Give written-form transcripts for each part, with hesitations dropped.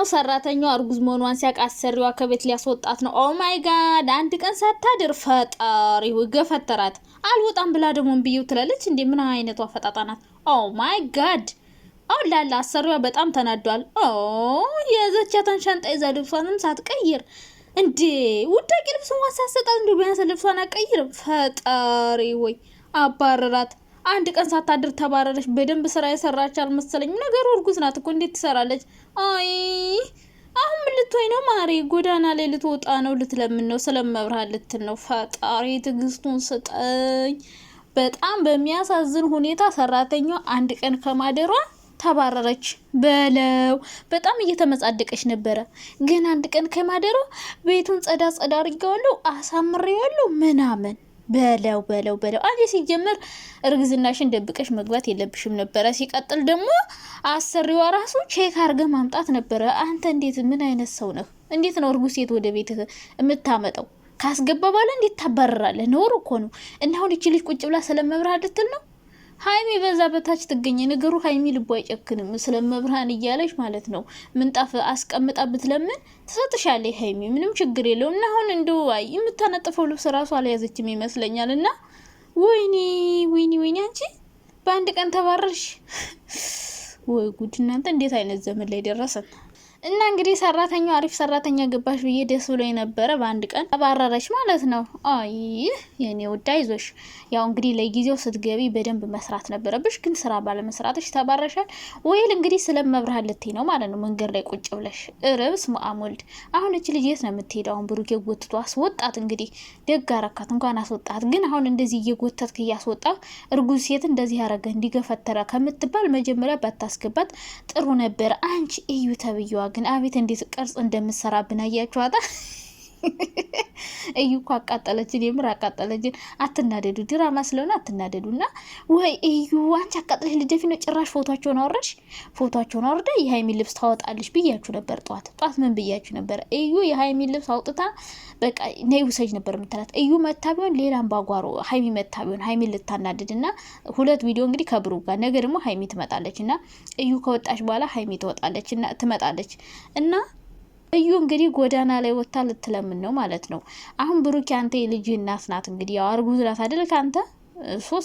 ሰራተኛው አርጉዝ መሆኗን ሲያቅ አሰሪዋ ከቤት ሊያስወጣት ነው። ኦ ማይ ጋድ! አንድ ቀን ሳታድር ፈጣሪው ገፈተራት። አልወጣም ብላ ደግሞ እምብዬው ትላለች። እንዴ ምን አይነቷ ፈጣጣ ናት? ኦ ማይ ጋድ! አሁን ላላ አሰሪዋ በጣም ተናዷል። ኦ የዘቻተን ሻንጣ ይዛ ልብሷንም ሳትቀይር እንዴ ውዳቂ ልብሷን ዋሳሰጣት። እንዴ ቢያንስ ልብሷን አቀይር። ፈጣሪ ወይ አባረራት። አንድ ቀን ሳታድር ተባረረች። በደንብ ስራ የሰራች አልመሰለኝም። ነገሩ እርጉዝ ናት እኮ እንዴት ትሰራለች? አይ አሁን ምን ልትወይ ነው ማሬ? ጎዳና ላይ ልትወጣ ነው፣ ልትለምን ነው፣ ስለመብርሃን ልትል ነው። ፈጣሪ ትዕግስቱን ስጠኝ። በጣም በሚያሳዝን ሁኔታ ሰራተኛዋ አንድ ቀን ከማደሯ ተባረረች በለው። በጣም እየተመጻደቀች ነበረ። ግን አንድ ቀን ከማደሯ ቤቱን ጸዳ አድርጌዋለሁ፣ አሳምሬዋለሁ ምናምን በለው። አንቺ ሲጀመር እርግዝናሽን ደብቀሽ መግባት የለብሽም ነበረ። ሲቀጥል ደግሞ አሰሪዋ ራሱ ቼክ አድርገህ ማምጣት ነበረ። አንተ እንዴት ምን አይነት ሰው ነህ? እንዴት ነው እርጉዝ ሴት ወደ ቤት የምታመጣው? ካስገባ ባለ እንዴት ታባረራለህ? ነውር እኮ ነው። እና አሁን እቺ ልጅ ቁጭ ብላ ስለመብርሃን ልትል ነው? ሀይሚ በዛ በታች ትገኝ ነገሩ። ሀይሚ ልቧ አይጨክንም። ስለመብርሃን እያለች ማለት ነው ምንጣፍ አስቀምጣ ብትለምን ትሰጥሻለች ሀይሚ፣ ምንም ችግር የለውም። እና አሁን እንደው አይ የምታነጥፈው ልብስ ራሱ አልያዘችም ይመስለኛል። እና ወይኔ አንቺ በአንድ ቀን ተባረርሽ። ወይ ጉድ እናንተ! እንዴት አይነት ዘመን ላይ ደረሰን? እና እንግዲህ ሰራተኛው አሪፍ ሰራተኛ ገባሽ ብዬ ደስ ብሎኝ ነበረ። በአንድ ቀን ተባረረች ማለት ነው። አይ የኔ ውድ አይዞሽ። ያው እንግዲህ ለጊዜው ስትገቢ በደንብ መስራት ነበረብሽ፣ ግን ስራ ባለመስራትሽ ተባረሻል። ወይል እንግዲህ ስለመብርሃን ልትይ ነው ማለት ነው መንገድ ላይ ቁጭ ብለሽ። እርብስ ሙአሙልድ። አሁን እቺ ልጅ የት ነው የምትሄደው? አሁን ብሩኬ ጎትቶ አስወጣት። እንግዲህ ደግ አረካት፣ እንኳን አስወጣት። ግን አሁን እንደዚህ እየጎተትክ እያስወጣ እርጉዝ ሴት እንደዚህ ያረገ እንዲገፈተረ ከምትባል መጀመሪያ ባታስገባት ጥሩ ነበር። አንቺ እዩ ተብዬዋ ግን አቤት እንዴት ቅርጽ እንደምትሰራብን አያችኋታ። እዩ እኮ አቃጠለችን፣ የምር አቃጠለችን። አትናደዱ፣ ድራማ ስለሆነ አትናደዱና። ወይ እዩ አንቺ አቃጠለሽ ልደፊ ነው። ጭራሽ ፎቶቸውን አወርዳ የሀይሚን ልብስ ታወጣለች ብያችሁ ነበር። ጧት ምን ብያችሁ ነበር? እዩ የሀይሚን ልብስ አውጥታ በቃ ነይ ውሰጅ ነበር የምትላት። እዩ መታ ቢሆን ሌላም ባጓሮ ሀይሚ መታ ቢሆን ሀይሚን ልታናድድና ሁለት ቪዲዮ እንግዲህ ከብሩ ጋር ነገ ደግሞ ሀይሚ ትመጣለች እና እዩ ከወጣች በኋላ ሀይሚ ትወጣለች እና ትመጣለች እና እዩ እንግዲህ ጎዳና ላይ ወጣ ልትለምን ነው ማለት ነው። አሁን ብሩክ አንተ የልጅ እናት ናት እንግዲህ ያው አርጉዝ ናት አይደል? ካንተ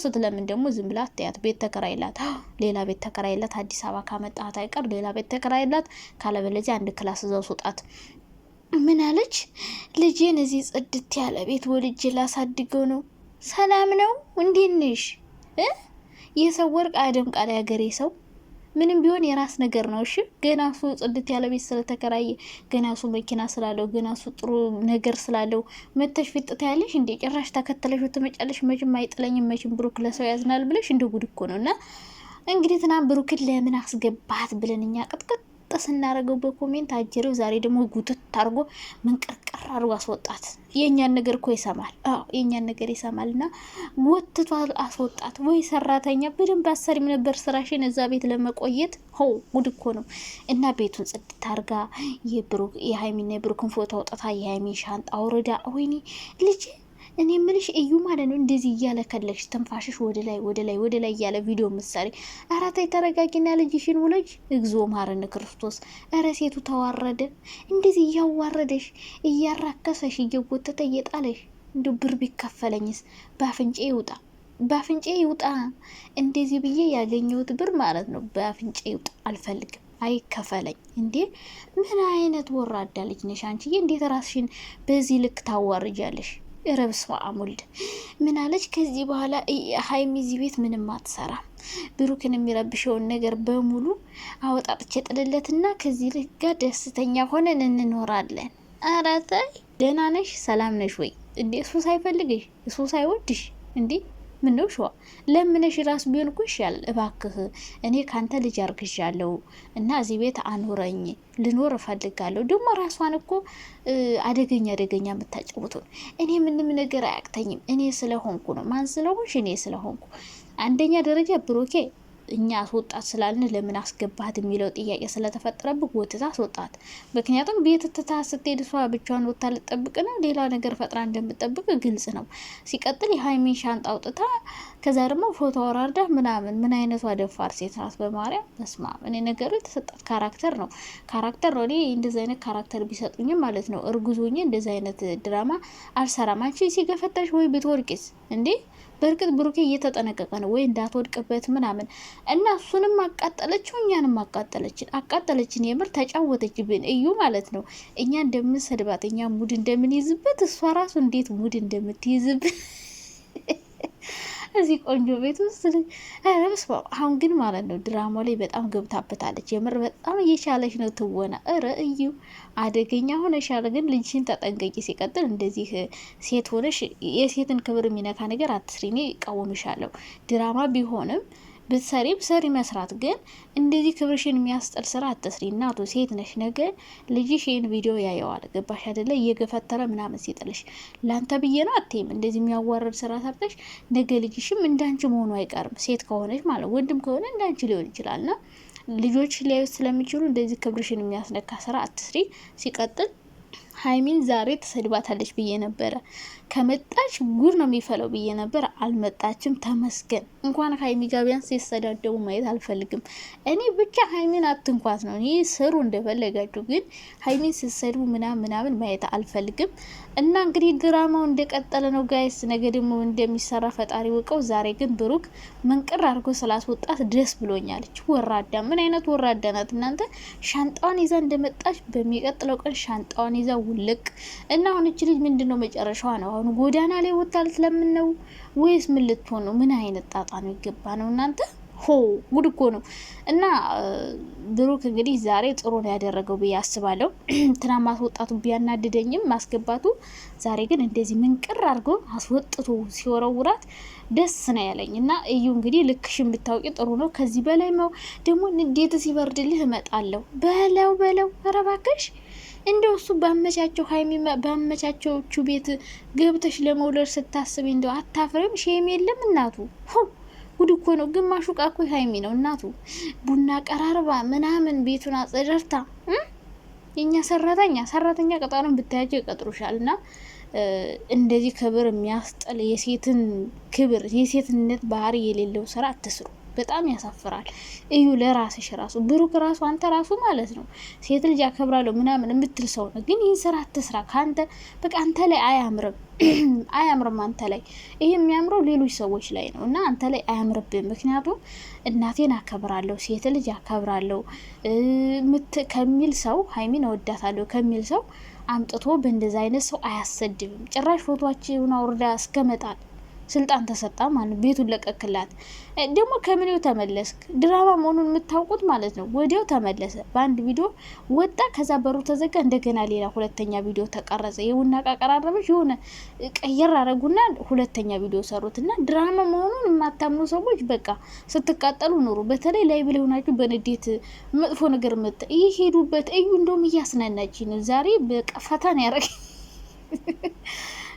ስትለምን ደግሞ ዝም ብላ አትያት። ቤት ተከራይላት፣ ሌላ ቤት ተከራይላት። አዲስ አበባ ካመጣት አይቀር ሌላ ቤት ተከራይላት። ካለበለዚያ አንድ ክላስ እዛው ሱጣት። ምን አለች? ልጄን እዚህ ጽድት ያለ ቤት ወልጄ ላሳድገው ነው። ሰላም ነው? እንዴት ነሽ? የሰው ወርቅ አደምቃል ያገሬ ሰው። ምንም ቢሆን የራስ ነገር ነው። እሺ ገና እሱ ጽድት ያለ ቤት ስለተከራየ፣ ገና እሱ መኪና ስላለው፣ ገና እሱ ጥሩ ነገር ስላለው መተሽ ፍጥታ ያለሽ እንዴ? ጭራሽ ተከተለሽ ወተመጫለሽ። መቼም አይጥለኝም፣ መቼም ብሩክ ለሰው ያዝናል ብለሽ እንደ ጉድ እኮ ነውና እንግዲህ ትናንት ብሩክን ለምን አስገባት ብለን እኛ ቅጥቅጥ ስናረገው በኮሜንት አጀረው። ዛሬ ደግሞ ጉትት ታርጎ መንቀርቀር አርጎ አስወጣት። የኛን ነገር እኮ ይሰማል። የኛን ነገር ይሰማልና ወጥቷ አስወጣት። ወይ ሰራተኛ በደንብ አሰሪም ነበር ስራሽን እዛ ቤት ለመቆየት። ጉድ እኮ ነው። እና ቤቱን ጽድት አርጋ የሀይሚና የብሩክን ፎቶ አውጥታ የሀይሚን ሻንጣ አውርዳ። ወይኔ ልጅ እኔ ምልሽ እዩ ማለት ነው እንደዚህ እያለከለሽ ተንፋሽሽ ወደ ላይ እያለ ቪዲዮ ምሳሌ። ኧረ ተይ ተረጋጊና ልጅሽን ውለጅ። እግዚኦ ማረን ክርስቶስ። ኧረ ሴቱ ተዋረደ። እንደዚህ እያዋረደሽ እያራከሰሽ እየጎተተ እየጣለሽ እንዲሁ ብር ቢከፈለኝስ በአፍንጬ ይውጣ። እንደዚህ ብዬ ያገኘሁት ብር ማለት ነው በአፍንጬ ይውጣ። አልፈልግም፣ አይከፈለኝ። እንዴ ምን አይነት ወራዳ ልጅ ነሽ አንቺዬ? እንዴት ራስሽን በዚህ ልክ ታዋርጃለሽ? ረብስ ማሙልድ ምን አለች? ከዚህ በኋላ ሀይሚ እዚህ ቤት ምንም አትሰራ። ብሩክን የሚረብሸውን ነገር በሙሉ አወጣጥቼ ጥልለትና ከዚህ ልጅ ጋር ደስተኛ ሆነን እንኖራለን። ኧረ ተይ ደህና ነሽ? ሰላም ነሽ ወይ? እንዴ እሱ ሳይፈልግሽ እሱ ሳይወድሽ እንዴ ምን ነው ሸዋ ለምነሽ ራስ ቢሆን እኮ ይሻላል። እባክህ እኔ ካንተ ልጅ አርግዣለሁ እና እዚህ ቤት አኑረኝ፣ ልኖር እፈልጋለሁ። ደግሞ ራሷን እኮ አደገኛ የምታጫውተው እኔ ምንም ነገር አያቅተኝም። እኔ ስለሆንኩ ነው። ማን ስለሆንሽ? እኔ ስለሆንኩ። አንደኛ ደረጃ ብሩኬ እኛ አስወጣት ስላልን ለምን አስገባት የሚለው ጥያቄ ስለተፈጠረብህ ወጥታ አስወጣት። ምክንያቱም ቤት ትታ ስትሄድ እሷ ብቻዋን ወጥታ ልጠብቅ ነው፣ ሌላ ነገር ፈጥራ እንደምጠብቅ ግልጽ ነው። ሲቀጥል የሀይሚን ሻንጣ አውጥታ ከዛ ደግሞ ፎቶ አወራርዳ ምናምን ምን አይነቷ ደፋር ሴት ናት! በማርያም ተስማ እኔ ነገሩ የተሰጣት ካራክተር ነው። እኔ እንደዚህ አይነት ካራክተር ቢሰጡኝም ማለት ነው እርጉዞኝ እንደዚህ አይነት ድራማ አልሰራም። አንቺ ሲገፈተሽ ወይ ብትወርቂስ እንዴ? በእርግጥ ብሩኬ እየተጠነቀቀ ነው ወይ እንዳትወድቅበት ምናምን እና እሱንም አቃጠለችው፣ እኛንም አቃጠለችን። የምር ተጫወተችብን እዩ ማለት ነው። እኛ እንደምንሰድባት እኛ ሙድ እንደምንይዝበት እሷ ራሱ እንዴት ሙድ እንደምትይዝብን እዚህ ቆንጆ ቤት ውስጥ ረብስባ። አሁን ግን ማለት ነው ድራማ ላይ በጣም ገብታበታለች። የምር በጣም እየቻለች ነው ትወና። እዩ አደገኛ ሆነሻል፣ ግን ልጅሽን ተጠንቀቂ። ሲቀጥል እንደዚህ ሴት ሆነሽ የሴትን ክብር የሚነካ ነገር አትስሪ። እኔ እቃወምሻለሁ። ድራማ ቢሆንም ብትሰሪም ሰሪ መስራት ግን እንደዚህ ክብርሽን የሚያስጠል ስራ አትስሪ። እናቱ ሴት ነሽ፣ ነገ ልጅሽ ይህን ቪዲዮ ያየዋል። ገባሽ አይደለ? እየገፈተረ ምናምን ሲጥልሽ ላንተ ብዬ ነው አትይም። እንደዚህ የሚያዋረድ ስራ ሰርተሽ ነገ ልጅሽም እንዳንቺ መሆኑ አይቀርም። ሴት ከሆነች ማለት ወንድም ከሆነ እንዳንቺ ሊሆን ይችላል። ና ልጆች ሊያዩት ስለሚችሉ እንደዚህ ክብርሽን የሚያስነካ ስራ አትስሪ። ሲቀጥል ሀይሚን ዛሬ ተሰድባታለች ብዬ ነበረ። ከመጣች ጉር ነው የሚፈለው ብዬ ነበር። አልመጣችም። ተመስገን። እንኳን ሀይሚ ጋር ቢያንስ ሲሰዳደቡ ማየት አልፈልግም። እኔ ብቻ ሀይሚን አትንኳት ነው። ይህ ስሩ እንደፈለጋችሁ፣ ግን ሀይሚን ስትሰድቡ ምናምን ማየት አልፈልግም። እና እንግዲህ ድራማው እንደቀጠለ ነው ጋይስ። ነገ ደግሞ እንደሚሰራ ፈጣሪ ወቀው። ዛሬ ግን ብሩክ መንቅር አድርጎ ስላስወጣት ደስ ብሎኛለች። ወራዳ፣ ምን አይነት ወራዳ ናት እናንተ! ሻንጣዋን ይዛ እንደመጣች በሚቀጥለው ቀን ሻንጣዋን ይዛ ውልቅ እና አሁን እች ልጅ ምንድነው መጨረሻዋ ነው? አሁን ጎዳና ላይ ወጣ ልትለምን ነው ወይስ ምን ልትሆን ነው? ምን አይነት ጣጣ ነው ይገባ ነው እናንተ? ጉድ እኮ ነው። እና ብሩክ እንግዲህ ዛሬ ጥሩ ነው ያደረገው ብዬ አስባለሁ። ትናንት ማስወጣቱ ቢያናድደኝም ማስገባቱ፣ ዛሬ ግን እንደዚህ ምንቅር አድርጎ አስወጥቶ ሲወረውራት ደስ ነው ያለኝ። እና እዩ እንግዲህ ልክሽን ብታውቂ ጥሩ ነው። ከዚህ በላይ ደግሞ ንዴት ሲበርድልህ እመጣለሁ በለው። ኧረ እባክሽ እንደው እሱ ባመቻቸው ሀይሚ ባመቻቸዎቹ ቤት ገብተሽ ለመውለድ ስታስቢ እንደው አታፍሬም? ሼም የለም እናቱ። ጉድ እኮ ነው። ግማሹ ቃኮ ሀይሚ ነው እናቱ። ቡና ቀራርባ ምናምን ቤቱን አጸደርታ የኛ ሰራተኛ ቀጣሩን ብታያቸው ይቀጥሩሻል። እና እንደዚህ ክብር የሚያስጠል የሴትን ክብር የሴትነት ባህሪ የሌለው ስራ አትስሩ። በጣም ያሳፍራል። እዩ ለራስሽ ራሱ ብሩክ ራሱ አንተ ራሱ ማለት ነው ሴት ልጅ አከብራለሁ ምናምን የምትል ሰው ነው፣ ግን ይህን ስራ አትስራ። ካንተ በቃ አንተ ላይ አያምርም አንተ ላይ። ይሄ የሚያምረው ሌሎች ሰዎች ላይ ነው እና አንተ ላይ አያምርብም። ምክንያቱም እናቴን አከብራለሁ ሴት ልጅ አከብራለሁ ከሚል ሰው ሀይሚን እወዳታለሁ ከሚል ሰው አምጥቶ በእንደዛ አይነት ሰው አያሰድብም። ጭራሽ ፎቶአቸውን አውርዳ እስከመጣል ስልጣን ተሰጣ ማለት ቤቱን ለቀክላት። ደግሞ ከምንው ተመለስክ? ድራማ መሆኑን የምታውቁት ማለት ነው። ወዲያው ተመለሰ። በአንድ ቪዲዮ ወጣ፣ ከዛ በሩ ተዘጋ። እንደገና ሌላ ሁለተኛ ቪዲዮ ተቀረጸ። የቡና ቀራረበች የሆነ ቀየር አረጉና ሁለተኛ ቪዲዮ ሰሩትና ድራማ መሆኑን የማታምኑ ሰዎች በቃ ስትቃጠሉ ኑሩ። በተለይ ላይ ብለው ሆናችሁ በንዴት መጥፎ ነገር ይሄዱበት። እዩ እንደውም እያስናናች ነው ዛሬ በቃ ፈታን ያረግ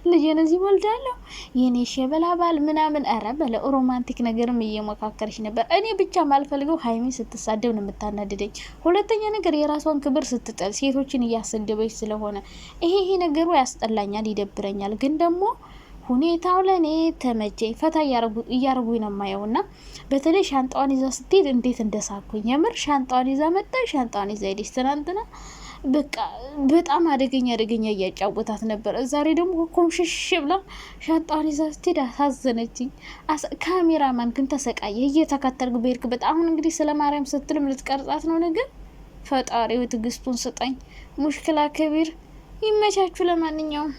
ልጄን እዚህ ወልዳለሁ የኔ ሸበላ ባል ምናምን። ኧረ በለ ሮማንቲክ ነገርም እየመካከረች ነበር። እኔ ብቻ ማልፈልገው ሀይሚ ስትሳደብ ነው የምታናድደኝ። ሁለተኛ ነገር የራሷን ክብር ስትጠል ሴቶችን እያሰደበች ስለሆነ ይሄ ነገሩ ያስጠላኛል፣ ይደብረኛል። ግን ደግሞ ሁኔታው ለእኔ ተመቸኝ። ፈታ እያረጉኝ ነው የማየው። እና በተለይ ሻንጣዋን ይዛ ስትሄድ እንዴት እንደሳኩኝ የምር። ሻንጣዋን ይዛ መጣ፣ ሻንጣዋን ይዛ ሄደች ትናንትና። በቃ በጣም አደገኛ እያጫወታት ነበር። ዛሬ ደግሞ ኮምሽሽ ብላ ሻንጣዋን ይዛ ስትሄድ አሳዘነችኝ። ካሜራማን ግን ተሰቃየ እየተከተልክ በሄድክበት። አሁን እንግዲህ ስለ ማርያም ስትልም ልትቀርጻት ነው ነገር። ፈጣሪው ትዕግስቱን ስጠኝ። ሙሽክላ ከቢር። ይመቻችሁ። ለማንኛውም